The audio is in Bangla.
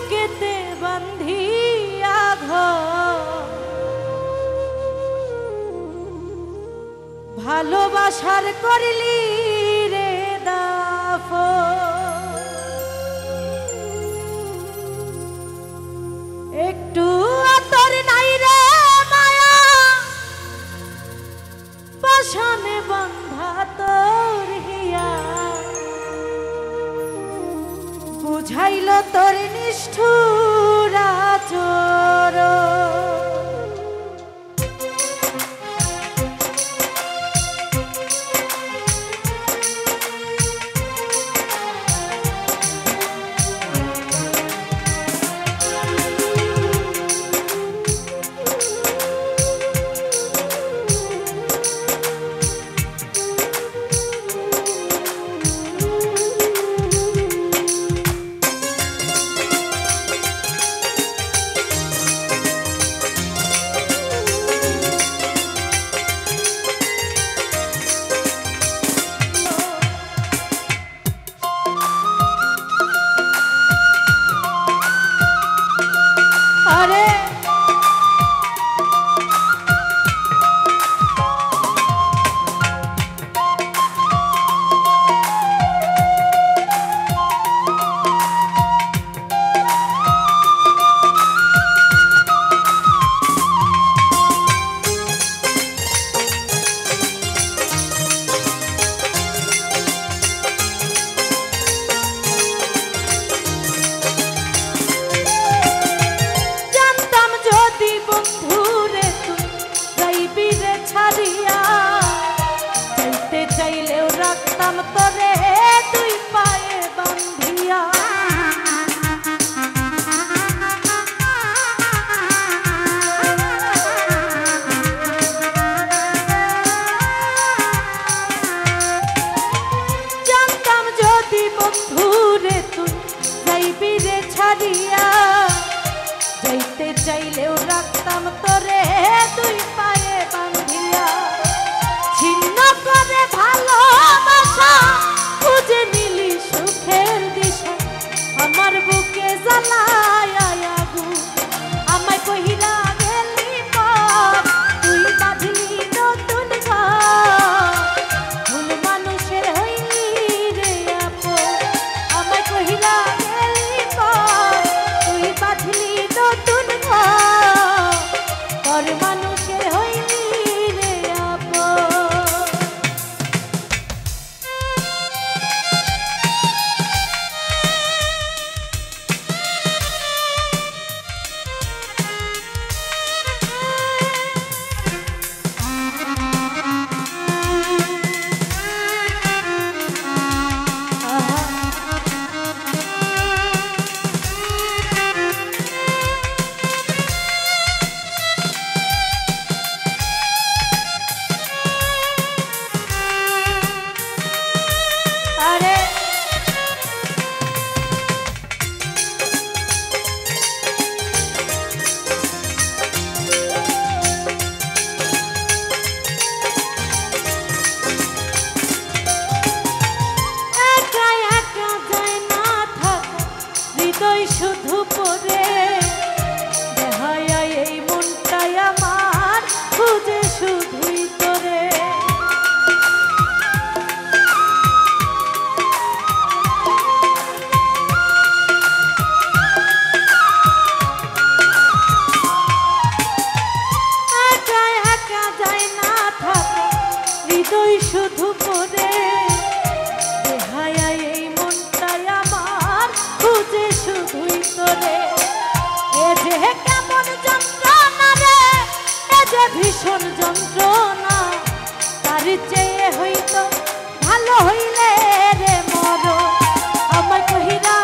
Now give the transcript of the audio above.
বুকেতে বান্ধিয়া ঘর ভালোবাসার করলি রে দাফন একটু আতর নাই রে মায়া পাশানে বন্ধা তোর হিয়া বুঝাইল তোর নিষ্ঠুর আচরণ চাইলেও রাখতাম তোরে দুই পায়ে বাঁধিয়া ছিন্ন করে ভালোবাসা খুঁজে নিলি সুখের দিশা আমার বুকে জ্বালায় আগুন আমায় কহিরা গেলি পর তুই বাঁধলি নতুন ঘর ভুল মানুষের হইলি রে আপন আমায় কহিরা গেলি পর তুই বাঁধলি নতুন ঘর মানুষের হইলি রে আপন শুধু পরে দেহায় এই মনটাই আমার খুঁজে শুধুই তোরে একা একা যায় না থাকা হৃদয় শুধু পরে দেহায় এই মনটাই আমার খুঁজে শুধুই তোরে এ যে কেমন যন্ত্রণা রে এ যে ভীষণ যন্ত্রণা তার চেয়ে হইতো ভালো হইলে রে মর আমার কহিরা